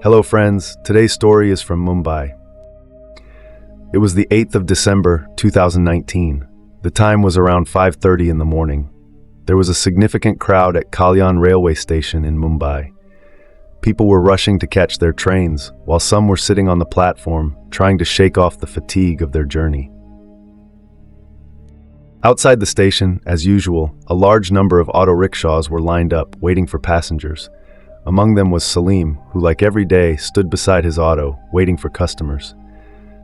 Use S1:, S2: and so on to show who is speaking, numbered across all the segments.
S1: Hello friends, today's story is from Mumbai. It was the 8th of December, 2019. The time was around 5:30 in the morning. There was a significant crowd at Kalyan railway station in Mumbai. People were rushing to catch their trains, while some were sitting on the platform, trying to shake off the fatigue of their journey. Outside the station, as usual, a large number of auto rickshaws were lined up, waiting for passengers. Among them was Salim, who, like every day, stood beside his auto, waiting for customers.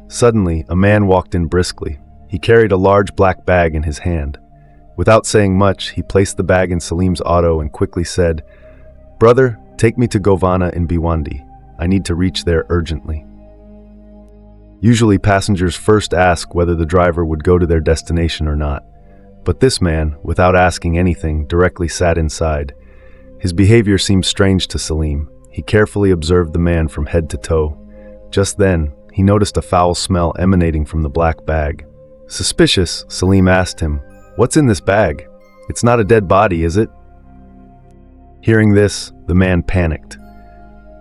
S1: Suddenly, a man walked in briskly. He carried a large black bag in his hand. Without saying much, he placed the bag in Salim's auto and quickly said, "Brother, take me to Govana in Bhiwandi. I need to reach there urgently." Usually, passengers first ask whether the driver would go to their destination or not. But this man, without asking anything, directly sat inside. His behavior seemed strange to Salim. He carefully observed the man from head to toe. Just then, he noticed a foul smell emanating from the black bag. Suspicious, Salim asked him, "What's in this bag? It's not a dead body, is it?" Hearing this, the man panicked.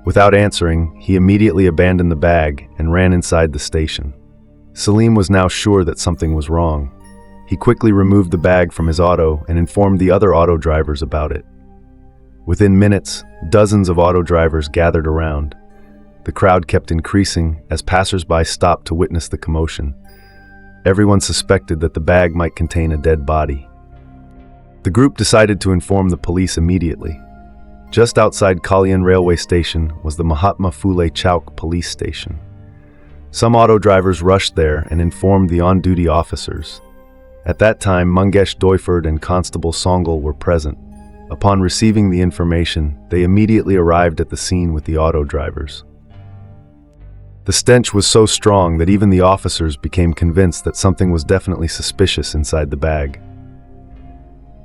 S1: Without answering, he immediately abandoned the bag and ran inside the station. Salim was now sure that something was wrong. He quickly removed the bag from his auto and informed the other auto drivers about it. Within minutes, dozens of auto drivers gathered around. The crowd kept increasing as passers-by stopped to witness the commotion. Everyone suspected that the bag might contain a dead body. The group decided to inform the police immediately. Just outside Kalyan railway station was the Mahatma Phule Chowk police station. Some auto drivers rushed there and informed the on-duty officers. At that time, Mangesh Doiford and Constable Songal were present. Upon receiving the information, they immediately arrived at the scene with the auto drivers. The stench was so strong that even the officers became convinced that something was definitely suspicious inside the bag.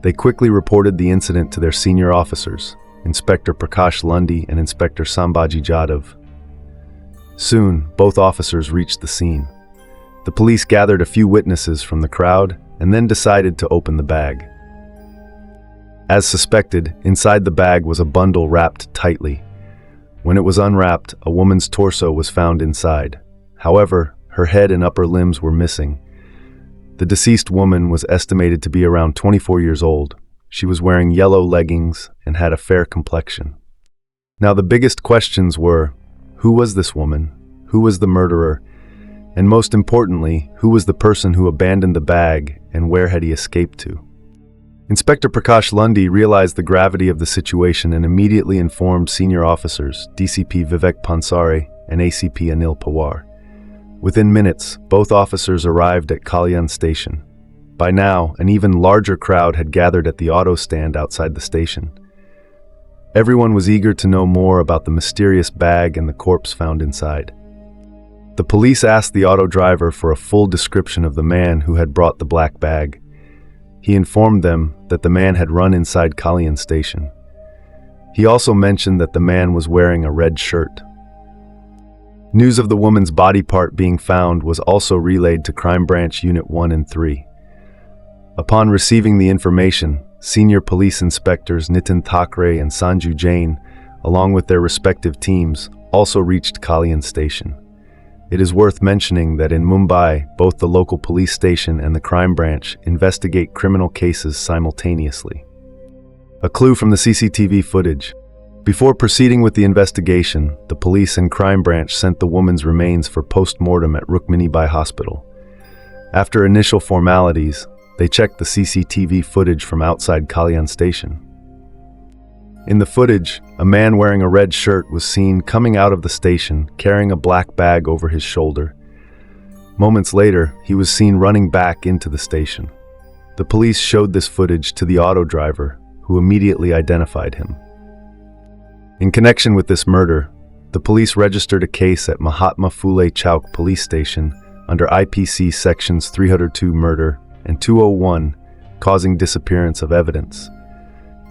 S1: They quickly reported the incident to their senior officers, Inspector Prakash Lundy and Inspector Sambhaji Jadhav. Soon, both officers reached the scene. The police gathered a few witnesses from the crowd and then decided to open the bag. As suspected, inside the bag was a bundle wrapped tightly. When it was unwrapped, a woman's torso was found inside. However, her head and upper limbs were missing. The deceased woman was estimated to be around 24 years old. She was wearing yellow leggings and had a fair complexion. Now the biggest questions were, who was this woman? Who was the murderer? And most importantly, who was the person who abandoned the bag and where had he escaped to? Inspector Prakash Lundy realized the gravity of the situation and immediately informed senior officers, DCP Vivek Pansare and ACP Anil Pawar. Within minutes, both officers arrived at Kalyan station. By now, an even larger crowd had gathered at the auto stand outside the station. Everyone was eager to know more about the mysterious bag and the corpse found inside. The police asked the auto driver for a full description of the man who had brought the black bag. He informed them that the man had run inside Kalyan station. He also mentioned that the man was wearing a red shirt. News of the woman's body part being found was also relayed to Crime Branch Unit 1 and 3. Upon receiving the information, senior police inspectors Nitin Thakre and Sanju Jain, along with their respective teams, also reached Kalyan station. It is worth mentioning that in Mumbai, both the local police station and the crime branch investigate criminal cases simultaneously. A clue from the CCTV footage. Before proceeding with the investigation, the police and crime branch sent the woman's remains for post-mortem at Rukmini Bai Hospital. After initial formalities, they checked the CCTV footage from outside Kalyan station. In the footage, a man wearing a red shirt was seen coming out of the station, carrying a black bag over his shoulder. Moments later, he was seen running back into the station. The police showed this footage to the auto driver, who immediately identified him. In connection with this murder, the police registered a case at Mahatma Phule Chowk Police Station under IPC Sections 302 Murder and 201, causing disappearance of evidence.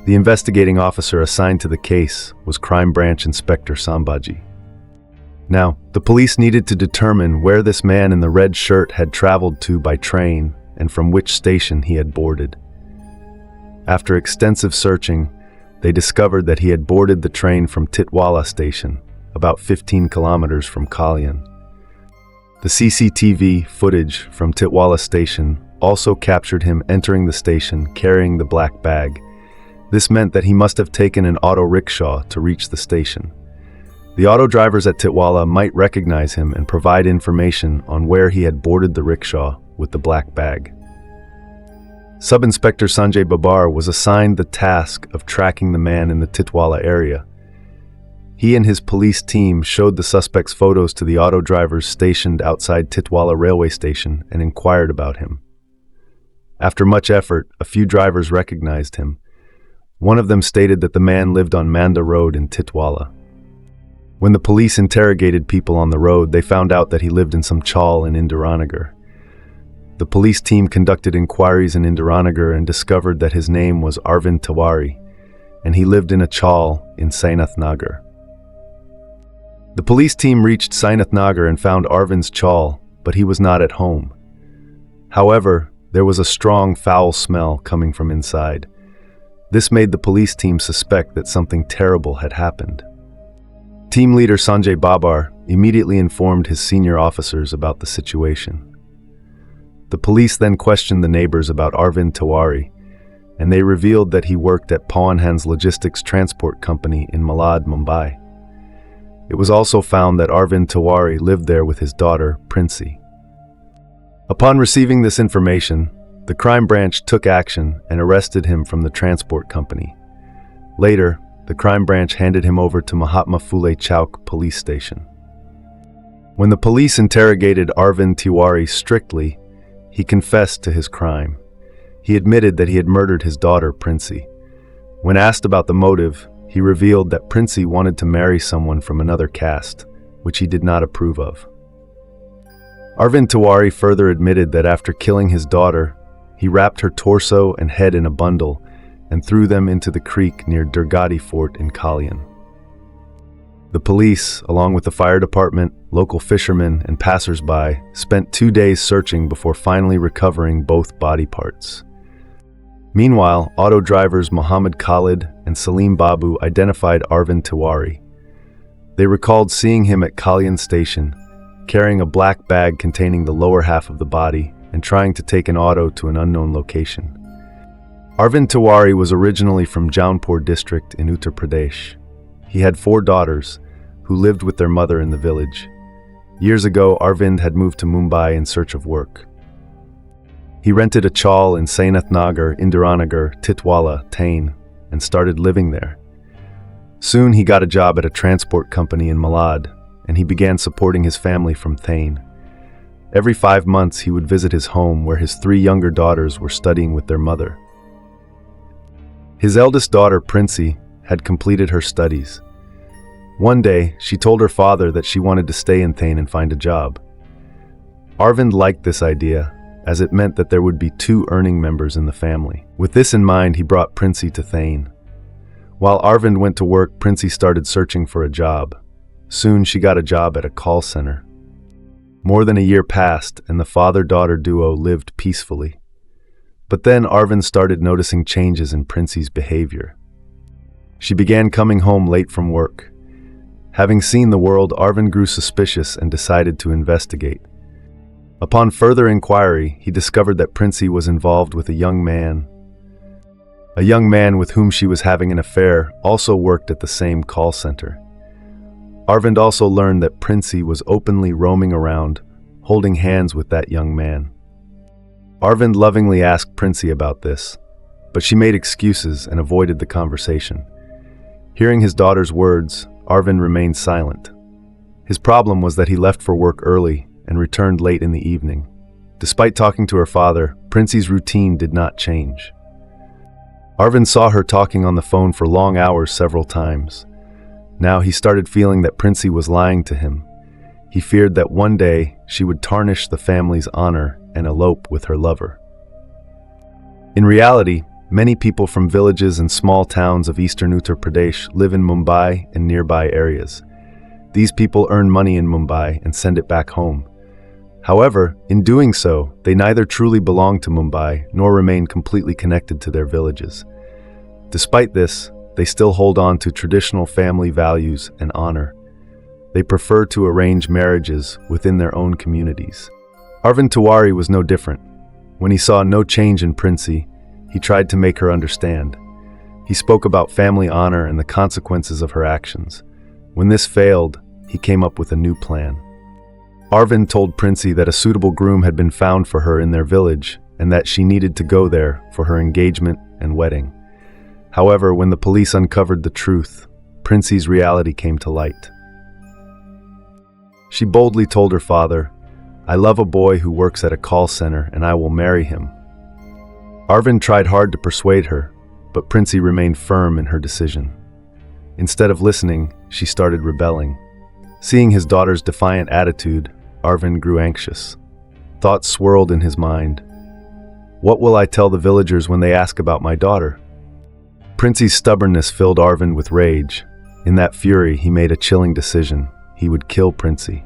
S1: The investigating officer assigned to the case was Crime Branch Inspector Sambhaji. Now, the police needed to determine where this man in the red shirt had traveled to by train and from which station he had boarded. After extensive searching, they discovered that he had boarded the train from Titwala station, about 15 kilometers from Kalyan. The CCTV footage from Titwala station also captured him entering the station carrying the black bag. This meant that he must have taken an auto rickshaw to reach the station. The auto drivers at Titwala might recognize him and provide information on where he had boarded the rickshaw with the black bag. Sub-Inspector Sanjay Babar was assigned the task of tracking the man in the Titwala area. He and his police team showed the suspect's photos to the auto drivers stationed outside Titwala railway station and inquired about him. After much effort, a few drivers recognized him. One of them stated that the man lived on Manda Road in Titwala. When the police interrogated people on the road, they found out that he lived in some chawl in Indiranagar. The police team conducted inquiries in Indiranagar and discovered that his name was Arvind Tiwari, and he lived in a chawl in Sainath Nagar. The police team reached Sainath Nagar and found Arvind's chawl, but he was not at home. However, there was a strong foul smell coming from inside. This made the police team suspect that something terrible had happened. Team leader Sanjay Babar immediately informed his senior officers about the situation. The police then questioned the neighbors about Arvind Tiwari, and they revealed that he worked at Pawanhan's logistics transport company in Malad, Mumbai. It was also found that Arvind Tiwari lived there with his daughter, Princy. Upon receiving this information, the crime branch took action and arrested him from the transport company. Later, the crime branch handed him over to Mahatma Phule Chowk police station. When the police interrogated Arvind Tiwari strictly, he confessed to his crime. He admitted that he had murdered his daughter, Princy. When asked about the motive, he revealed that Princy wanted to marry someone from another caste, which he did not approve of. Arvind Tiwari further admitted that after killing his daughter, he wrapped her torso and head in a bundle and threw them into the creek near Durgati Fort in Kalyan. The police, along with the fire department, local fishermen, and passers-by, spent 2 days searching before finally recovering both body parts. Meanwhile, auto drivers Muhammad Khalid and Salim Babu identified Arvind Tiwari. They recalled seeing him at Kalyan station, carrying a black bag containing the lower half of the body and trying to take an auto to an unknown location. Arvind Tiwari was originally from Jaunpur district in Uttar Pradesh. He had 4 daughters, who lived with their mother in the village. Years ago, Arvind had moved to Mumbai in search of work. He rented a chawl in Sainath Nagar, Indiranagar, Titwala, Tain, and started living there. Soon he got a job at a transport company in Malad, and he began supporting his family from Tain. Every 5 months he would visit his home where his 3 younger daughters were studying with their mother. His eldest daughter, Princy, had completed her studies. One day, she told her father that she wanted to stay in Tain and find a job. Arvind liked this idea, as it meant that there would be 2 earning members in the family. With this in mind, he brought Princy to Tain. While Arvind went to work, Princy started searching for a job. Soon she got a job at a call center. More than a year passed, and the father-daughter duo lived peacefully. But then Arvind started noticing changes in Princy's behavior. She began coming home late from work. Having seen the world, Arvind grew suspicious and decided to investigate. Upon further inquiry, he discovered that Princy was involved with a young man. A young man with whom she was having an affair also worked at the same call center. Arvind also learned that Princy was openly roaming around, holding hands with that young man. Arvind lovingly asked Princy about this, but she made excuses and avoided the conversation. Hearing his daughter's words, Arvind remained silent. His problem was that he left for work early and returned late in the evening. Despite talking to her father, Princy's routine did not change. Arvind saw her talking on the phone for long hours several times. Now he started feeling that Princy was lying to him. He feared that one day she would tarnish the family's honor and elope with her lover. In reality, many people from villages and small towns of eastern Uttar Pradesh live in Mumbai and nearby areas. These people earn money in Mumbai and send it back home. However, in doing so, they neither truly belong to Mumbai nor remain completely connected to their villages. Despite this, they still hold on to traditional family values and honor. They prefer to arrange marriages within their own communities. Arvind Tiwari was no different. When he saw no change in Princy, he tried to make her understand. He spoke about family honor and the consequences of her actions. When this failed, he came up with a new plan. Arvind told Princy that a suitable groom had been found for her in their village and that she needed to go there for her engagement and wedding. However, when the police uncovered the truth, Princy's reality came to light. She boldly told her father, "I love a boy who works at a call center and I will marry him." Arvind tried hard to persuade her, but Princy remained firm in her decision. Instead of listening, she started rebelling. Seeing his daughter's defiant attitude, Arvind grew anxious. Thoughts swirled in his mind. What will I tell the villagers when they ask about my daughter? Princy's stubbornness filled Arvind with rage. In that fury, he made a chilling decision. He would kill Princy.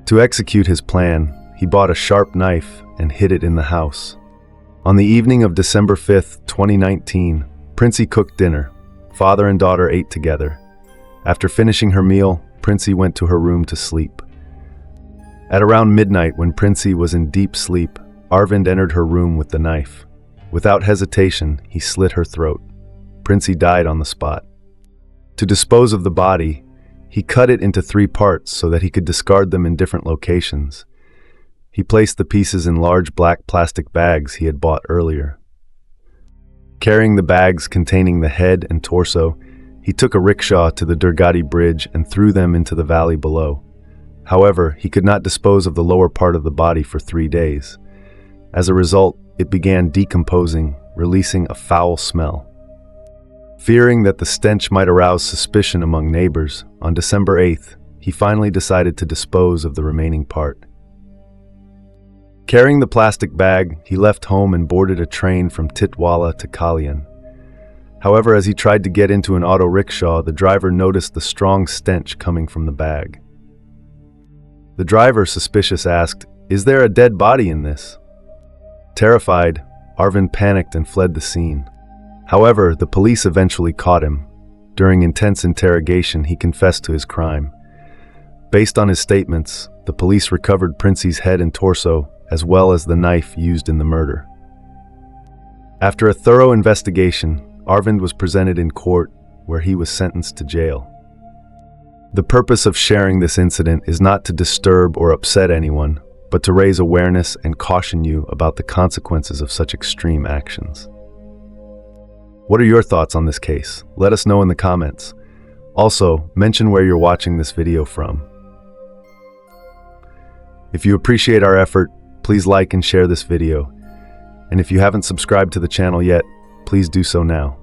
S1: To execute his plan, he bought a sharp knife and hid it in the house. On the evening of December 5th, 2019, Princy cooked dinner. Father and daughter ate together. After finishing her meal, Princy went to her room to sleep. At around midnight, when Princy was in deep sleep, Arvind entered her room with the knife. Without hesitation, he slit her throat. Princy died on the spot. To dispose of the body, he cut it into 3 parts so that he could discard them in different locations. He placed the pieces in large black plastic bags he had bought earlier. Carrying the bags containing the head and torso, he took a rickshaw to the Durgati bridge and threw them into the valley below. However, he could not dispose of the lower part of the body for 3 days. As a result, it began decomposing, releasing a foul smell. Fearing that the stench might arouse suspicion among neighbors, on December 8th, he finally decided to dispose of the remaining part. Carrying the plastic bag, he left home and boarded a train from Titwala to Kalyan. However, as he tried to get into an auto rickshaw, the driver noticed the strong stench coming from the bag. The driver, suspicious, asked, "Is there a dead body in this?" Terrified, Arvind panicked and fled the scene. However, the police eventually caught him. During intense interrogation, he confessed to his crime. Based on his statements, the police recovered Princy's head and torso, as well as the knife used in the murder. After a thorough investigation, Arvind was presented in court, where he was sentenced to jail. The purpose of sharing this incident is not to disturb or upset anyone, but to raise awareness and caution you about the consequences of such extreme actions. What are your thoughts on this case? Let us know in the comments. Also, mention where you're watching this video from. If you appreciate our effort, please like and share this video. And if you haven't subscribed to the channel yet, please do so now.